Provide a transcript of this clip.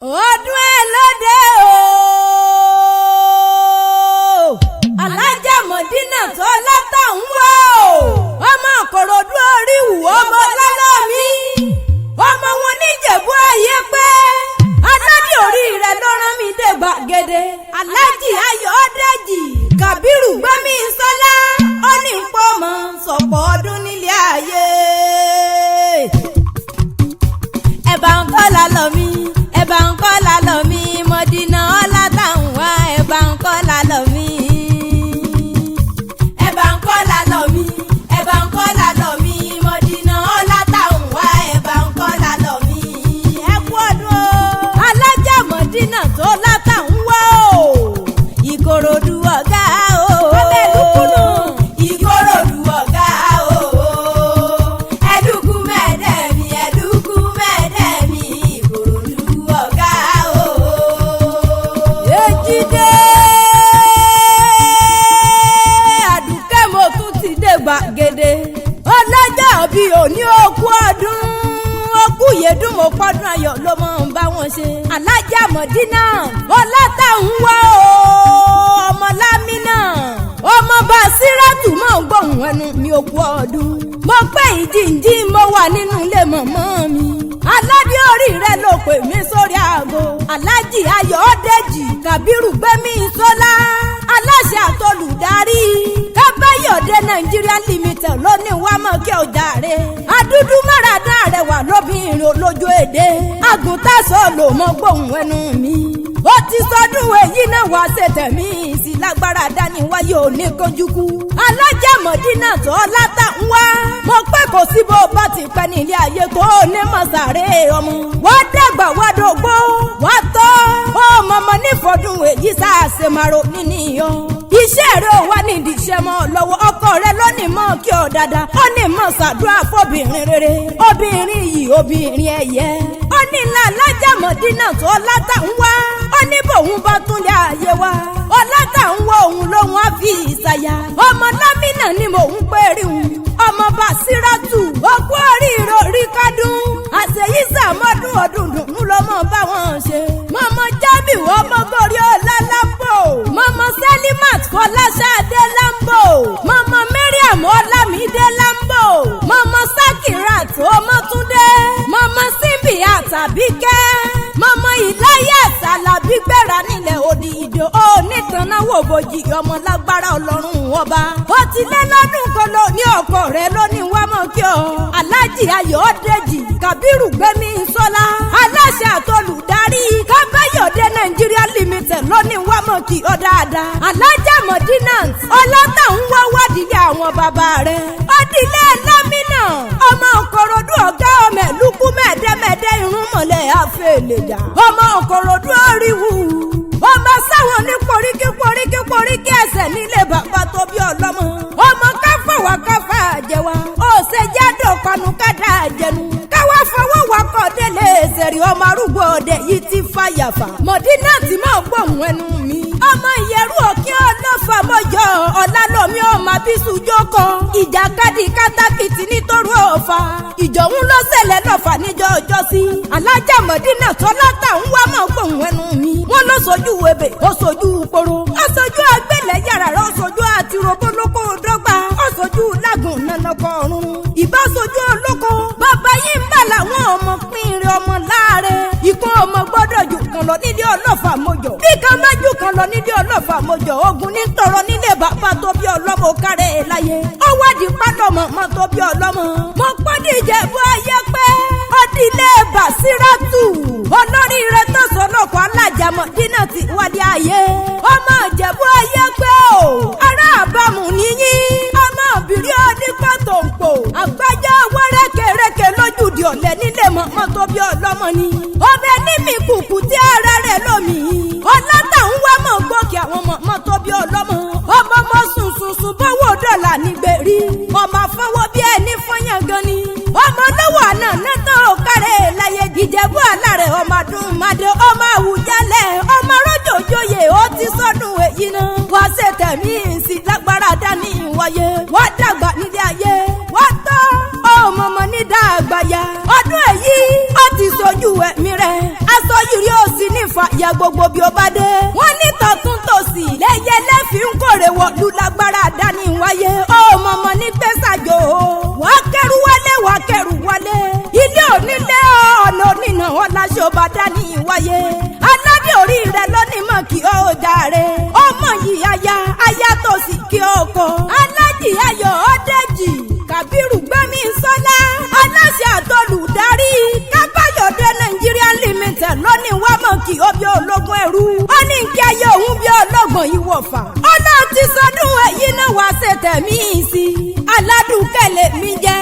ọdún ẹlọ́dẹ o alájà mọ̀dínà tó látàún wò ọmọ Ìkòròdú oríwù ọmọ lọ́lọ́mí ọmọ wọn níjẹ̀bú ayepe aládé orí rẹ̀ ló rán mi dé gbàgede alájì ayọ̀dẹ́jì kàbírù gbẹ́mí sọ́lá ó ní pọ́mọ sọ̀pọ̀ ọdún nílé ayé ẹ̀bà ń kọ́ lálọ́ mi ẹ̀bà ń kọ́ lálọ́ mi mọ̀dínà ọlátàún wá ẹ̀bà ń kọ́ lálọ́ mi. ẹ̀bà ń kọ́ lálọ́ mi ẹ̀bà ń kọ́ lálọ́ mi mọ̀dínà ọlátàún wá ẹ̀bà ń kọ́ lálọ́ mi. ẹ kú ọdún o alájà mọ̀dínà tó látàún wá o Ìkòròdú ọ̀gá o. ọbẹ̀ dúkúnù Ìkòròdú ọ̀gá o. ẹ̀dùkú mẹ́ẹ̀dẹ́mi ẹ̀dùkú mẹ́ẹ̀dẹ́mi Ìkòròdú ọ̀gá o. èjìdé àdùkẹ́ mo tún ti dé gbàgede ọlọ́jà òbí òní òkú ọdún òkú yèdùn mo pọ́dún ayọ̀ ló mọ̀ ń bá wọn ṣe. alájà mọ̀dínà ọlátàún wá o ọmọ lámínà ọmọ Bàsírátù mọ̀ ń gbóhùn ẹnu mi òkú ọdún. mo pẹ́ ìjìnjí mo wà nínú ilé mọ̀mọ́ mi aládé orí rẹ̀ ló pè mí sórí aago alájì ayọ̀dẹ́jì kàbírù gbẹ́mí sọ́lá aláṣẹ àtolùdarí kábáyọ̀dé Nigeria Limited ló ní wá mọ̀ kí ọjà rẹ̀ adúdú máràdá rẹ̀ wà lóbìnrin olójú èdè àgùntàṣọ ló mọ gbóhùn ẹnu mi ó ti sọdún èyí náà wá ṣe tẹ̀mí sí lágbára dání wáyé òní kojúkú alájà mọ̀dínà tó látàún wá mo pẹ́ kò sí bó bá ti pẹ́ nílé ayé tó ní mọ̀sàrẹ́ ọmọ wá dàgbà wá dògbó wá tọ́ ó mọ̀mọ́ nífọ̀dún èyí sáàṣe màrò níníyàn iṣẹ́ rẹ̀ wà nídìí iṣẹ́ mọ́ lọ́wọ́ ọkọ rẹ̀ lónìí mọ́ kí ọ dáadáa ó ní mọ̀ ṣàdúrà fọ́bìnrin rere obìnrin yìí obìnrin ẹ̀yẹ ó ní ńlá alájà mọ̀dínà tó látàún wá ó ní bòun bá tún lé ayé wa ọlátàún wọ òun lòun á fi ìsàyà ọmọ lámínà ni mò ń pè rí òun ọmọ Bàsírátù òkú oríire orí kádùn àṣeyí sàmọ́dún ọdún dùnú lọ́mọ bá wọn ṣe mọ́mọ́ Jábìú ọmọ gorí ọlá lámbò mọ́mọ́ Sẹ́límàt Fọláṣadé lámbò mọ́mọ́ Mariam Ọlámídé lámbò mọ́mọ́ Sákìrát Ọmọ́túndé mọ́mọ́ Símbíàt Àbíkẹ́ mọ́mọ́ Ìláyàt Àlàbí gbéra nílẹ̀ òdì ìdò ó nítanáwó bòjì ọmọ lágbára Ọlọ́run ọba ó ti lé lọ́dún kan lọ ní ọkọ rẹ̀ lóní wá mọ́ kí ọ alájì ayọ̀dẹ́jì kàbírù gbẹ́mí sọ́lá aláṣẹ àtolùdarí kábáyọ̀dé Nigeria Limited lóní wá mọ́ kí ọ dáadáa alájà mọ̀dínà ọlátàún wá wádìí àwọn bàbá rẹ̀ ọdílé lámínà ọmọ Ìkòròdú ọ̀gá ọmọ ẹ̀lúkú mẹ́ẹ̀dẹ́mẹ́dẹ́ irun mọ̀lẹ́ àfẹ́lẹ́dà ọmọ Ìkòròdú oríwù ọmọ sáwọn ní poríkí ẹsẹ̀ nílé bàbá tó bí ọlọ́mọ ọmọ káfà wá káfà jẹwa ó ṣe jádò panu kádà jẹnu káwá fọwọ́ wá kọ́ délé ṣẹ̀rí ọmọ arúgbó ọdẹ yìí ti fàyàfà mọ̀dínà tí mò ń gbóhùn ẹnu mi ọmọ ìyẹ̀rú òkè ọlọ́fà mọ́jọ́ ọ̀làlọ́mí ọmọ abísù jókòó ìjàkadì kátàkìtì nítorí ọ̀fà ìjọ̀hún ló ṣẹlẹ̀ lọ́fà níjọ́ ọjọ́ sí alájà mọ̀dínà tó látàún wá mọ̀ gbóhùn ẹnu mi wọ́n ló sojú ebè ó sojú poro ó sojú agbélẹ̀ yàrá rẹ̀ ó sojú àti robolóko dọ́gba ó sojú lágùn nanakọ ọ̀run ìbá sojú olóko bàbá yìí ń bà láwọn ọmọ pínrin ọmọ láàrẹ̀ ikú ọmọ gbọ́dọ̀ jù kan lọ nílé ọlọ́fà mọ́jọ bí kan bá jù kan lọ nílé ọlọ́fà mọ́jọ ogun ní tọrọ nílé bàbá tó bí ọlọ́mọ kárẹ̀ láyé ó wádìí pálọ̀mọ̀ mọ́ tó bí ọlọ́mọ mọ́ pọ́dí Ìjẹ̀bú Ayépe ọdílé Bàsírátù olórí rẹ̀ tó sọ lọ́kọ̀ alájà mọ̀dínà ti wálé ayé ọmọ Ìjẹ̀bú Ayépe o ará àbámu níyí ọmọ òbírí onípọ̀ tó ń pò àgbájá owó rékèrékè lójúdi ọ̀lẹ́ nílé mọ̀mọ́ tó bí ọlọ́mọ ni ọbẹ̀ nímì kùkù tí ara rẹ̀ lómi ọlátàún wá mọ̀ gbòkè àwọn mọ̀mọ́ tó bí ọlọ́mọ ọmọ mọ́ sùnsùnsùn bọ́wọ́ dọ́là nígbèrí ọmọ afọwọ́ bí ẹni fọyàn gan ni ọmọ lọ́wọ́ àná nẹ́tọ́ òkàrẹ́ láyé Ìjẹ̀bú alárẹ̀ ọmọ adúmáde ọmọ àwùjalẹ̀ ọmọ rọ́jòjòyè ó ti sọ́dún èyí náà wá ṣe tẹ̀mí sí lágbára dání wáyé wá dàgbà nílé ayé wá tọ́ ọmọ ọmọ ní dàgbà ya ọdún èyí ó ti sojú ẹ̀mí rẹ̀ aṣọ yìí ó sì ní ìfàyà gbogbo bí ó bá dé. wọ́n ní tọ̀tún tòsì lẹ́yẹ lẹ́fì ń kórè wọ̀lú lágbára dání wáyé ó mọ̀mọ́ ní gbèsàjò wà kẹrù wálé ilé onílé ọ̀nà onínà ọ̀làṣọba dání wáyé aládé orí rẹ̀ lónìmọ̀ kí ó jàre ọmọ yìí aya tó sì kí ó kọ alájì ayọ̀ ọ̀dẹ́jì kàbírù gbẹ́mí sọ́lá aláṣẹ àtolùdarí kábàyọ̀dé nàìjíríà limited lónìí wá mọ̀ kí ó bí ológun ẹrú ó ní kí ayé òun bí ọlọ́gbọ̀n ìwọ̀fà ọlọ́run ti sọdún èyí náà wá ṣe tẹ̀mí sí aládùn kẹlẹ̀ mi jẹ́